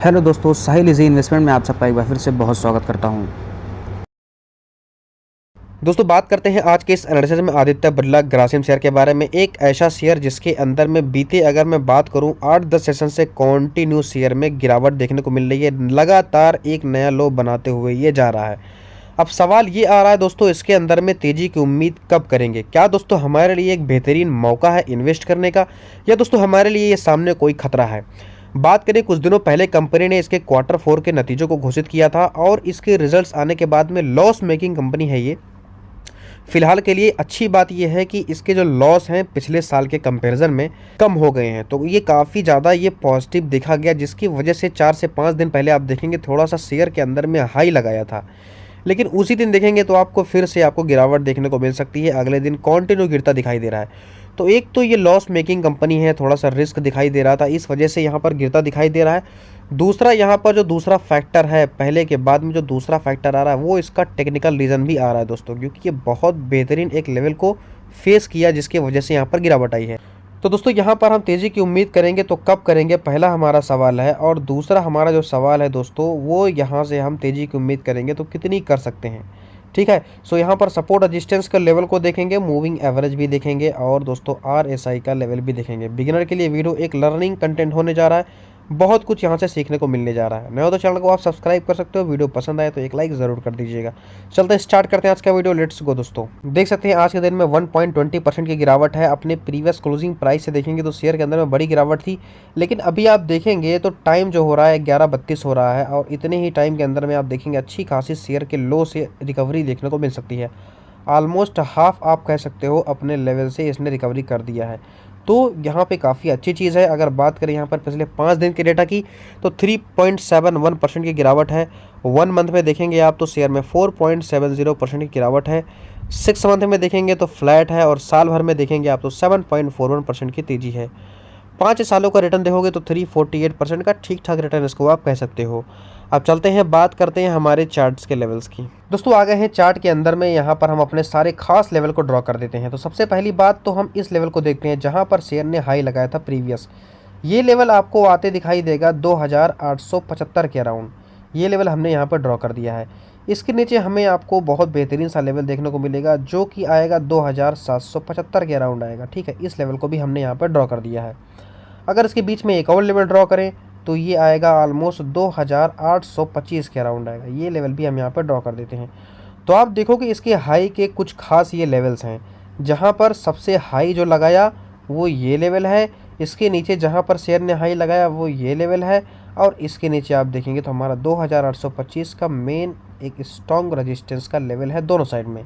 Hello दोस्तों, साहिल easy investment में आप सबका एक बार फिर से बहुत स्वागत करता हूं। दोस्तों, बात करते हैं आज के इस एनालिसिस में आदित्य बिरला ग्रासिम शेयर के बारे में। एक ऐसा शेयर जिसके अंदर में बीते अगर मैं बात करूं 8-10 सेशन से कॉन्टिन्यू शेयर में गिरावट देखने को मिल रही है। लगातार एक नया लो बनाते हुए ये जा रहा है। अब सवाल ये आ रहा है दोस्तों, इसके अंदर में तेजी की उम्मीद कब करेंगे? क्या दोस्तों हमारे लिए एक बेहतरीन मौका है इन्वेस्ट करने का, या दोस्तों हमारे लिए ये सामने कोई खतरा है? बात करें, कुछ दिनों पहले कंपनी ने इसके क्वार्टर 4 के नतीजों को घोषित किया था और इसके रिजल्ट्स आने के बाद में लॉस मेकिंग कंपनी है ये। फिलहाल के लिए अच्छी बात यह है कि इसके जो लॉस हैं पिछले साल के कंपैरिजन में कम हो गए हैं, तो ये काफ़ी ज़्यादा ये पॉजिटिव देखा गया, जिसकी वजह से 4 से 5 दिन पहले आप देखेंगे थोड़ा सा शेयर के अंदर में हाई लगाया था, लेकिन उसी दिन देखेंगे तो आपको फिर से आपको गिरावट देखने को मिल सकती है। अगले दिन कंटिन्यू गिरता दिखाई दे रहा है। तो एक तो ये लॉस मेकिंग कंपनी है, थोड़ा सा रिस्क दिखाई दे रहा था, इस वजह से यहाँ पर गिरता दिखाई दे रहा है। दूसरा यहाँ पर जो दूसरा फैक्टर है, पहले के बाद में जो दूसरा फैक्टर आ रहा है वो इसका टेक्निकल रीज़न भी आ रहा है दोस्तों, क्योंकि ये बहुत बेहतरीन एक लेवल को फेस किया जिसकी वजह से यहाँ पर गिरावट आई है। तो दोस्तों यहाँ पर हम तेज़ी की उम्मीद करेंगे तो कब करेंगे, पहला हमारा सवाल है। और दूसरा हमारा जो सवाल है दोस्तों, वो यहाँ से हम तेज़ी की उम्मीद करेंगे तो कितनी कर सकते हैं, ठीक है। सो यहाँ पर सपोर्ट रेजिस्टेंस का लेवल को देखेंगे, मूविंग एवरेज भी देखेंगे और दोस्तों RSI का लेवल भी देखेंगे। बिगिनर के लिए वीडियो एक लर्निंग कंटेंट होने जा रहा है, बहुत कुछ यहाँ से सीखने को मिलने जा रहा है। नया हो तो चैनल को आप सब्सक्राइब कर सकते हो, वीडियो पसंद आए तो एक लाइक ज़रूर कर दीजिएगा। चलते हैं, स्टार्ट करते हैं आज का वीडियो, लेट्स गो। दोस्तों देख सकते हैं आज के दिन में 1.20% की गिरावट है। अपने प्रीवियस क्लोजिंग प्राइस से देखेंगे तो शेयर के अंदर में बड़ी गिरावट थी, लेकिन अभी आप देखेंगे तो टाइम जो हो रहा है 11:32 हो रहा है और इतने ही टाइम के अंदर में आप देखेंगे अच्छी खासी शेयर के लो से रिकवरी देखने को मिल सकती है। ऑलमोस्ट हाफ आप कह सकते हो अपने लेवल से इसने रिकवरी कर दिया है, तो यहाँ पे काफ़ी अच्छी चीज़ है। अगर बात करें यहाँ पर पिछले 5 दिन के डेटा की तो 3.71% की गिरावट है। 1 मंथ में देखेंगे आप तो शेयर में 4.70% की गिरावट है। 6 मंथ में देखेंगे तो फ्लैट है और साल भर में देखेंगे आप तो 7.41% की तेज़ी है। 5 सालों का रिटर्न देखोगे तो 348% का ठीक ठाक रिटर्न इसको आप कह सकते हो। अब चलते हैं, बात करते हैं हमारे चार्ट्स के लेवल्स की। दोस्तों आ गए हैं चार्ट के अंदर में, यहाँ पर हम अपने सारे खास लेवल को ड्रॉ कर देते हैं। तो सबसे पहली बात तो हम इस लेवल को देखते हैं जहाँ पर शेयर ने हाई लगाया था प्रीवियस। ये लेवल आपको आते दिखाई देगा 2875 के अराउंड। ये लेवल हमने यहाँ पर ड्रॉ कर दिया है। इसके नीचे हमें आपको बहुत बेहतरीन सा लेवल देखने को मिलेगा जो कि आएगा 2775 के अराउंड आएगा, ठीक है। इस लेवल को भी हमने यहाँ पर ड्रॉ कर दिया है। अगर इसके बीच में एक और लेवल ड्रॉ करें तो ये आएगा ऑलमोस्ट 2825 के अराउंड आएगा। ये लेवल भी हम यहाँ पर ड्रॉ कर देते हैं। तो आप देखो कि इसके हाई के कुछ खास ये लेवल्स हैं, जहाँ पर सबसे हाई जो लगाया वो ये लेवल है, इसके नीचे जहाँ पर शेयर ने हाई लगाया वो ये लेवल है, और इसके नीचे आप देखेंगे तो हमारा 2825 का मेन एक स्ट्रॉन्ग रेजिस्टेंस का लेवल है दोनों साइड में।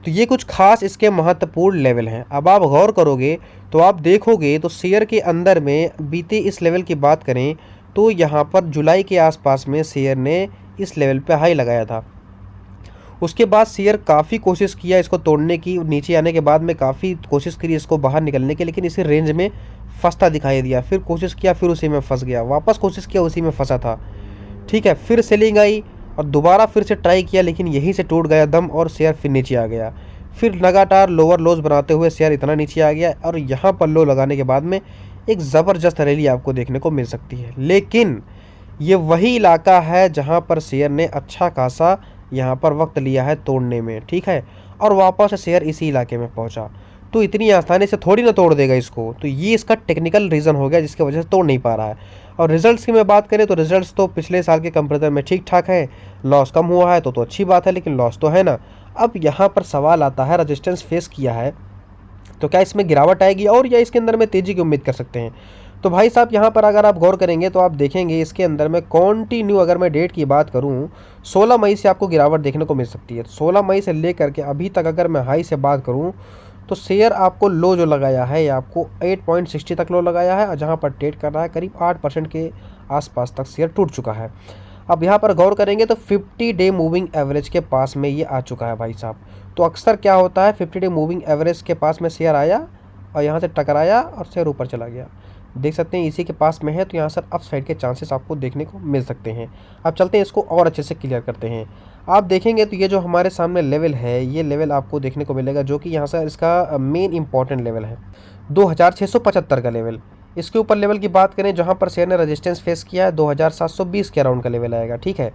तो ये कुछ खास इसके महत्वपूर्ण लेवल हैं। अब आप गौर करोगे तो आप देखोगे तो शेयर के अंदर में बीते इस लेवल की बात करें तो यहाँ पर जुलाई के आसपास में शेयर ने इस लेवल पे हाई लगाया था। उसके बाद शेयर काफ़ी कोशिश किया इसको तोड़ने की, नीचे आने के बाद में काफ़ी कोशिश करी इसको बाहर निकलने की, लेकिन इसी रेंज में फंसता दिखाई दिया। फिर कोशिश किया, फिर उसी में फंस गया, वापस कोशिश किया, उसी में फंसा था, ठीक है। फिर सेलिंग आई और दोबारा फिर से ट्राई किया, लेकिन यहीं से टूट गया दम और शेयर फिर नीचे आ गया। फिर लगातार लोअर लोज बनाते हुए शेयर इतना नीचे आ गया और यहाँ पर लो लगाने के बाद में एक ज़बरदस्त रैली आपको देखने को मिल सकती है। लेकिन ये वही इलाका है जहाँ पर शेयर ने अच्छा खासा यहाँ पर वक्त लिया है तोड़ने में, ठीक है, और वापस शेयर इसी इलाके में पहुँचा। तो इतनी आसानी से थोड़ी ना तोड़ देगा इसको, तो ये इसका टेक्निकल रीज़न हो गया जिसकी वजह से तोड़ नहीं पा रहा है। और रिजल्ट्स की मैं बात करें तो रिजल्ट्स तो पिछले साल के कंपेरिजन में ठीक ठाक है। लॉस कम हुआ है तो अच्छी बात है, लेकिन लॉस तो है ना। अब यहाँ पर सवाल आता है, रेजिस्टेंस फेस किया है तो क्या इसमें गिरावट आएगी और या इसके अंदर में तेज़ी की उम्मीद कर सकते हैं? तो भाई साहब यहाँ पर अगर आप गौर करेंगे तो आप देखेंगे इसके अंदर में कॉन्टिन्यू, अगर मैं डेट की बात करूँ 16 मई से आपको गिरावट देखने को मिल सकती है। 16 मई से लेकर के अभी तक अगर मैं हाई से बात करूँ तो शेयर आपको लो जो लगाया है ये आपको 8.60 तक लो लगाया है, और जहाँ पर ट्रेड कर रहा है करीब 8% के आसपास तक शेयर टूट चुका है। अब यहाँ पर गौर करेंगे तो 50 डे मूविंग एवरेज के पास में ये आ चुका है भाई साहब। तो अक्सर क्या होता है, 50 डे मूविंग एवरेज के पास में शेयर आया और यहाँ से टकराया और शेयर ऊपर चला गया। देख सकते हैं इसी के पास में है, तो यहाँ सर अप साइड के चांसेस आपको देखने को मिल सकते हैं। अब चलते हैं इसको और अच्छे से क्लियर करते हैं। आप देखेंगे तो ये जो हमारे सामने लेवल है, ये लेवल आपको देखने को मिलेगा जो कि यहाँ से इसका मेन इंपॉर्टेंट लेवल है 2675 का लेवल। इसके ऊपर लेवल की बात करें जहाँ पर शेयर ने रेजिस्टेंस फेस किया है 2720 के अराउंड का लेवल आएगा, ठीक है।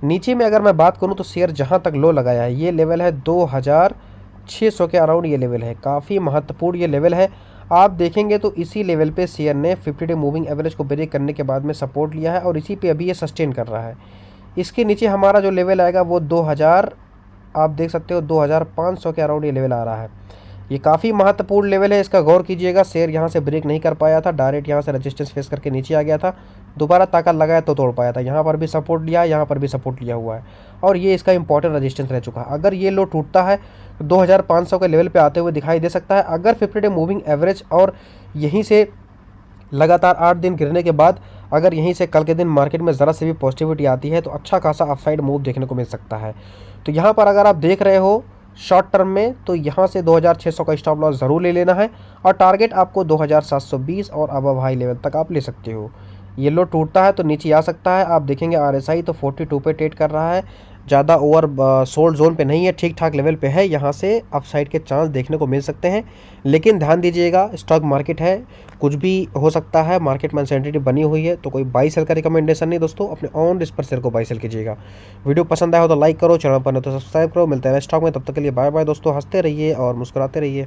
नीचे में अगर मैं बात करूँ तो शेयर जहाँ तक लो लगाया है ये लेवल है 2600 के अराउंड, ये लेवल है काफ़ी महत्वपूर्ण ये लेवल है। आप देखेंगे तो इसी लेवल पे शेयर ने 50 डे मूविंग एवरेज को ब्रेक करने के बाद में सपोर्ट लिया है और इसी पे अभी ये सस्टेन कर रहा है। इसके नीचे हमारा जो लेवल आएगा वो 2000, आप देख सकते हो 2500 के अराउंड ये लेवल आ रहा है। ये काफ़ी महत्वपूर्ण लेवल है, इसका गौर कीजिएगा। शेयर यहाँ से ब्रेक नहीं कर पाया था, डायरेक्ट यहाँ से रेजिस्टेंस फेस करके नीचे आ गया था, दोबारा ताकत लगाया तो तोड़ पाया था। यहाँ पर भी सपोर्ट लिया, यहाँ पर भी सपोर्ट लिया हुआ है और ये इसका इंपॉर्टेंट रेजिस्टेंस रह चुका है। अगर ये लो टूटता है तो 2500 के लेवल पे आते हुए दिखाई दे सकता है। अगर 50 डे मूविंग एवरेज और यहीं से लगातार 8 दिन गिरने के बाद अगर यहीं से कल के दिन मार्केट में ज़रा से भी पॉजिटिविटी आती है तो अच्छा खासा अपसाइड मूव देखने को मिल सकता है। तो यहाँ पर अगर आप देख रहे हो शॉर्ट टर्म में तो यहाँ से 2600 का स्टॉप लॉस ज़रूर ले लेना है और टारगेट आपको 2720 और अब हाई लेवल तक आप ले सकते हो। ये लो टूटता है तो नीचे आ सकता है। आप देखेंगे RSI तो 42 पे ट्रेड कर रहा है, ज़्यादा ओवर सोल्ड जोन पे नहीं है, ठीक ठाक लेवल पे है। यहाँ से अपसाइड के चांस देखने को मिल सकते हैं, लेकिन ध्यान दीजिएगा स्टॉक मार्केट है, कुछ भी हो सकता है, मार्केट में अनसर्टेनिटी बनी हुई है। तो कोई बाई सेल का रिकमेंडेशन नहीं दोस्तों, अपने ऑन रिस्क पर शेयर को बाई सेल कीजिएगा। वीडियो पसंद आया हो तो लाइक करो, चैनल पर नहीं तो सब्सक्राइब करो। मिलते हैं स्टॉक में, तब तक के लिए बाय बाय दोस्तों। हंसते रहिए और मुस्कुराते रहिए।